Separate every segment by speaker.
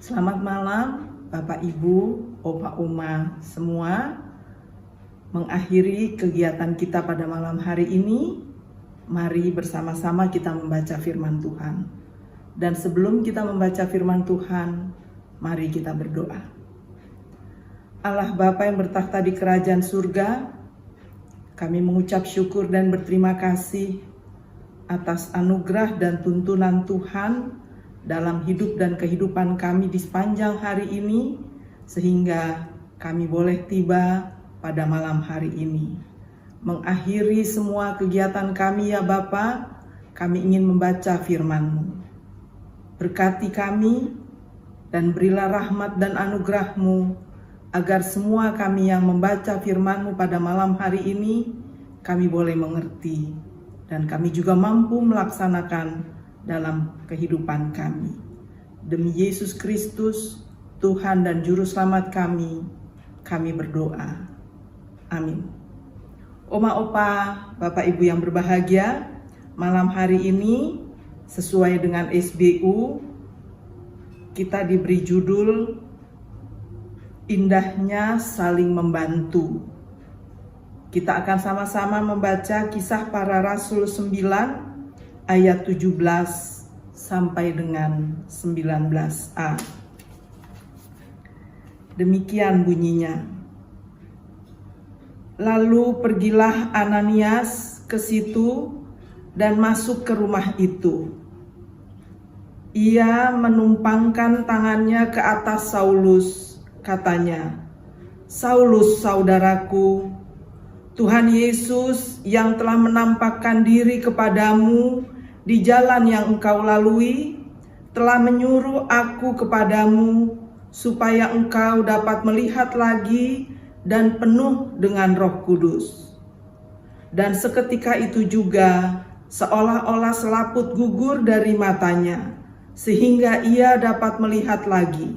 Speaker 1: Selamat malam Bapak Ibu, Opa Oma semua. Mengakhiri kegiatan kita pada malam hari ini, mari bersama-sama kita membaca firman Tuhan. Dan sebelum kita membaca firman Tuhan, mari kita berdoa. Allah Bapa yang bertakhta di kerajaan surga, kami mengucap syukur dan berterima kasih atas anugerah dan tuntunan Tuhan dalam hidup dan kehidupan kami di sepanjang hari ini, sehingga kami boleh tiba pada malam hari ini. Mengakhiri semua kegiatan kami ya Bapa, kami ingin membaca firman-Mu. Berkati kami dan berilah rahmat dan anugerah-Mu, agar semua kami yang membaca firman-Mu pada malam hari ini, kami boleh mengerti dan kami juga mampu melaksanakan dalam kehidupan kami. Demi Yesus Kristus, Tuhan dan Juru Selamat kami berdoa. Amin. Oma Opa, Bapak Ibu yang berbahagia, malam hari ini sesuai dengan SBU, kita diberi judul Indahnya Saling Membantu. Kita akan sama-sama membaca Kisah Para Rasul 9 ayat 17 sampai dengan 19a. Demikian bunyinya. Lalu pergilah Ananias ke situ dan masuk ke rumah itu. Ia menumpangkan tangannya ke atas Saulus, katanya, "Saulus, saudaraku, Tuhan Yesus yang telah menampakkan diri kepadamu di jalan yang engkau lalui, telah menyuruh aku kepadamu supaya engkau dapat melihat lagi dan penuh dengan Roh Kudus." Dan seketika itu juga seolah-olah selaput gugur dari matanya, sehingga ia dapat melihat lagi.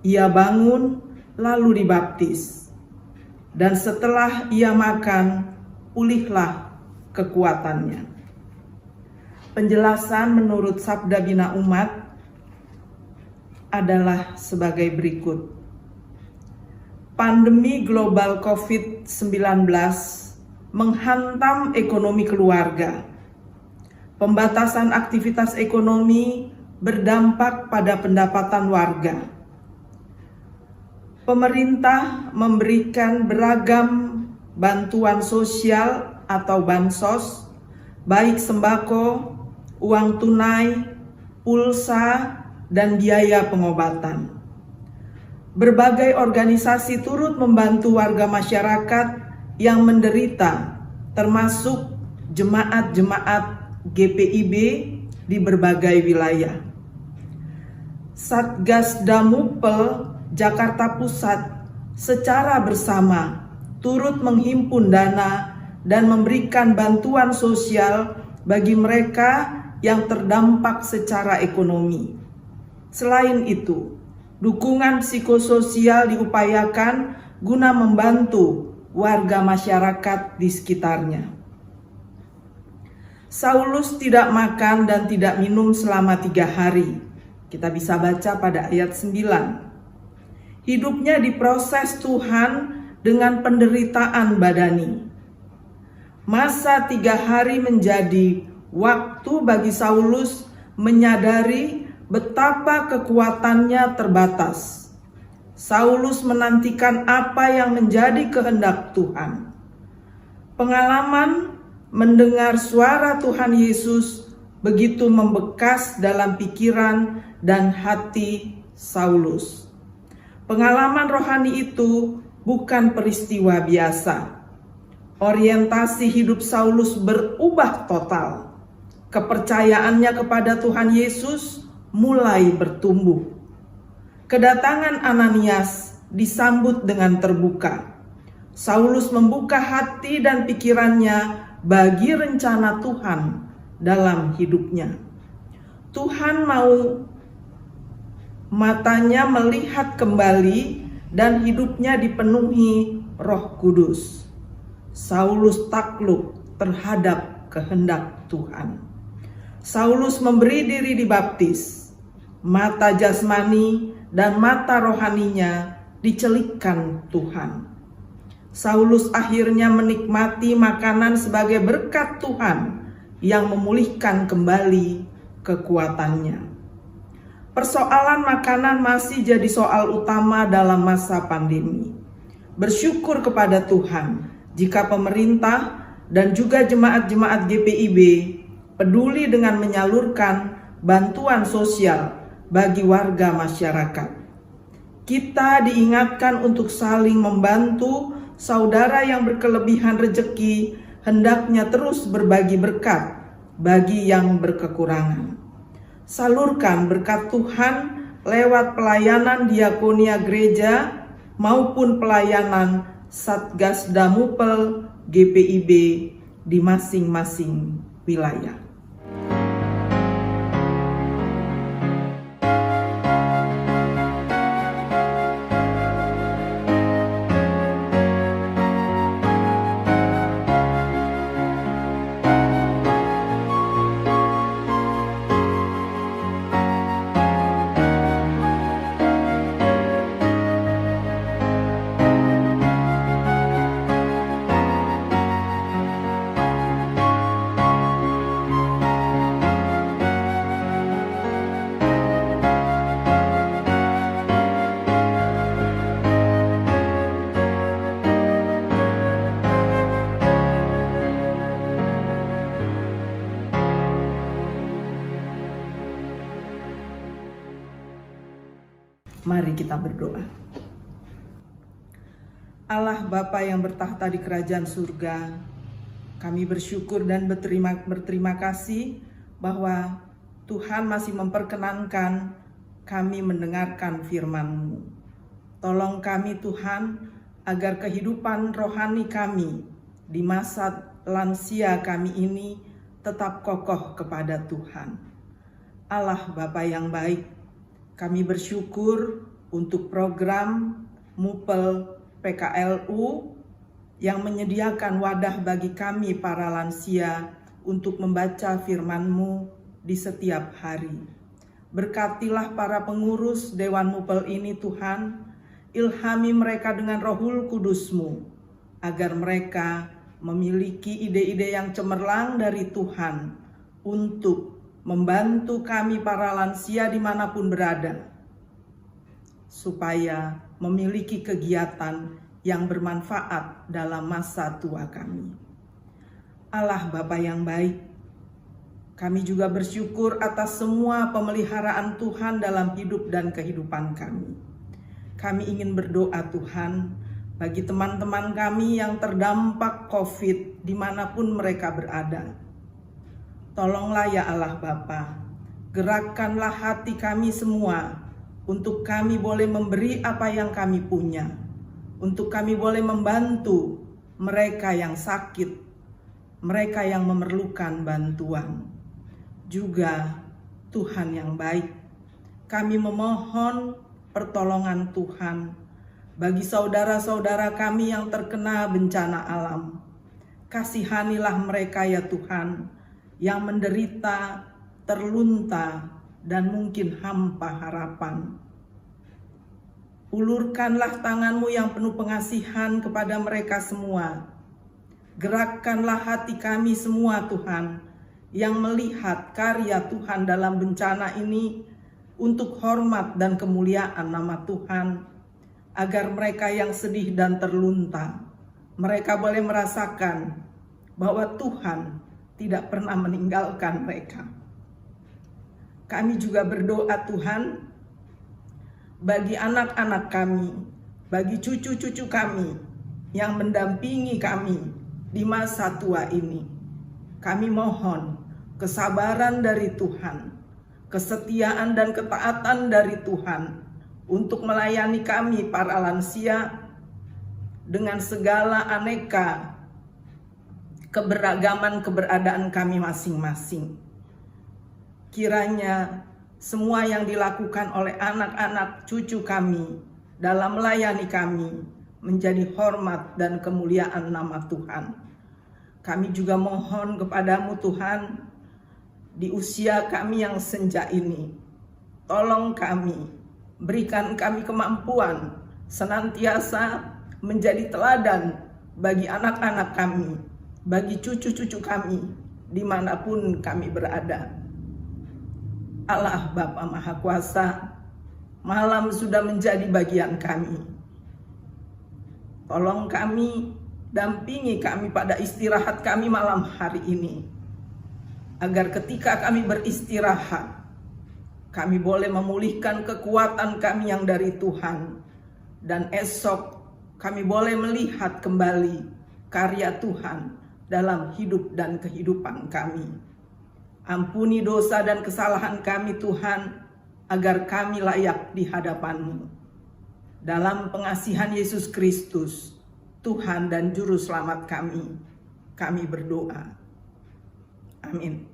Speaker 1: Ia bangun lalu dibaptis. Dan setelah ia makan, pulihlah kekuatannya. Penjelasan menurut Sabda Bina Umat adalah sebagai berikut. Pandemi global COVID-19 menghantam ekonomi keluarga. Pembatasan aktivitas ekonomi berdampak pada pendapatan warga. Pemerintah memberikan beragam bantuan sosial atau bansos, baik sembako, uang tunai, pulsa, dan biaya pengobatan. Berbagai organisasi turut membantu warga masyarakat yang menderita, termasuk jemaat-jemaat GPIB di berbagai wilayah. Satgas Damupel Jakarta Pusat secara bersama turut menghimpun dana dan memberikan bantuan sosial bagi mereka yang terdampak secara ekonomi. Selain itu, dukungan psikososial diupayakan guna membantu warga masyarakat di sekitarnya. Saulus tidak makan dan tidak minum selama 3 hari. Kita bisa baca pada ayat 9. Hidupnya diproses Tuhan dengan penderitaan badani. Masa 3 hari menjadi waktu bagi Saulus menyadari betapa kekuatannya terbatas. Saulus menantikan apa yang menjadi kehendak Tuhan. Pengalaman mendengar suara Tuhan Yesus begitu membekas dalam pikiran dan hati Saulus. Pengalaman rohani itu bukan peristiwa biasa. Orientasi hidup Saulus berubah total. Kepercayaannya kepada Tuhan Yesus mulai bertumbuh. Kedatangan Ananias disambut dengan terbuka. Saulus membuka hati dan pikirannya bagi rencana Tuhan dalam hidupnya. Tuhan mau matanya melihat kembali dan hidupnya dipenuhi Roh Kudus. Saulus takluk terhadap kehendak Tuhan. Saulus memberi diri dibaptis. Mata jasmani dan mata rohaninya dicelikkan Tuhan. Saulus akhirnya menikmati makanan sebagai berkat Tuhan yang memulihkan kembali kekuatannya. Persoalan makanan masih jadi soal utama dalam masa pandemi. Bersyukur kepada Tuhan jika pemerintah dan juga jemaat-jemaat GPIB peduli dengan menyalurkan bantuan sosial bagi warga masyarakat. Kita diingatkan untuk saling membantu. Saudara yang berkelebihan rejeki hendaknya terus berbagi berkat bagi yang berkekurangan. Salurkan berkat Tuhan lewat pelayanan diakonia gereja maupun pelayanan Satgas Damupel GPIB di masing-masing wilayah. Mari kita berdoa. Allah Bapa yang bertahta di kerajaan surga, kami bersyukur dan berterima kasih bahwa Tuhan masih memperkenankan kami mendengarkan firman-Mu. Tolong kami Tuhan, agar kehidupan rohani kami di masa lansia kami ini tetap kokoh kepada Tuhan. Allah Bapa yang baik, kami bersyukur untuk program Mupel PKLU yang menyediakan wadah bagi kami para lansia untuk membaca firman-Mu di setiap hari. Berkatilah para pengurus Dewan Mupel ini Tuhan, ilhami mereka dengan Rohul Kudus-Mu, agar mereka memiliki ide-ide yang cemerlang dari Tuhan untuk membantu kami para lansia dimanapun berada, supaya memiliki kegiatan yang bermanfaat dalam masa tua kami. Allah Bapa yang baik, kami juga bersyukur atas semua pemeliharaan Tuhan dalam hidup dan kehidupan kami. Kami ingin berdoa Tuhan bagi teman-teman kami yang terdampak COVID dimanapun mereka berada. Tolonglah ya Allah Bapa, gerakkanlah hati kami semua untuk kami boleh memberi apa yang kami punya, untuk kami boleh membantu mereka yang sakit, mereka yang memerlukan bantuan. Juga Tuhan yang baik, kami memohon pertolongan Tuhan bagi saudara-saudara kami yang terkena bencana alam. Kasihanilah mereka ya Tuhan, yang menderita, terlunta, dan mungkin hampa harapan. Ulurkanlah tangan-Mu yang penuh pengasihan kepada mereka semua. Gerakkanlah hati kami semua Tuhan, yang melihat karya Tuhan dalam bencana ini untuk hormat dan kemuliaan nama Tuhan, agar mereka yang sedih dan terlunta, mereka boleh merasakan bahwa Tuhan tidak pernah meninggalkan mereka. Kami juga berdoa Tuhan, bagi anak-anak kami, bagi cucu-cucu kami yang mendampingi kami di masa tua ini. Kami mohon kesabaran dari Tuhan, kesetiaan dan ketaatan dari Tuhan untuk melayani kami para lansia dengan segala aneka keberagaman keberadaan kami masing-masing. Kiranya semua yang dilakukan oleh anak-anak cucu kami dalam melayani kami menjadi hormat dan kemuliaan nama Tuhan. Kami juga mohon kepadamu Tuhan, di usia kami yang senja ini, tolong kami, berikan kami kemampuan senantiasa menjadi teladan bagi anak-anak kami, bagi cucu-cucu kami, dimanapun kami berada. Allah Bapa Maha Kuasa, malam sudah menjadi bagian kami. Tolong kami, dampingi kami pada istirahat kami malam hari ini, agar ketika kami beristirahat, kami boleh memulihkan kekuatan kami yang dari Tuhan, dan esok kami boleh melihat kembali karya Tuhan dalam hidup dan kehidupan kami. Ampuni dosa dan kesalahan kami Tuhan, agar kami layak di hadapan-Mu. Dalam pengasihan Yesus Kristus, Tuhan dan Juru Selamat kami berdoa. Amin.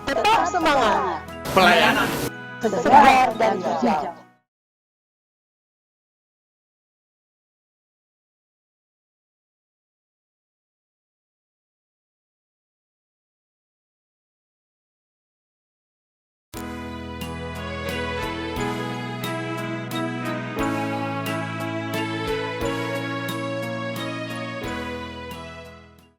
Speaker 2: Tetap semangat.
Speaker 3: Pelayanan
Speaker 2: Sebar dan hijau.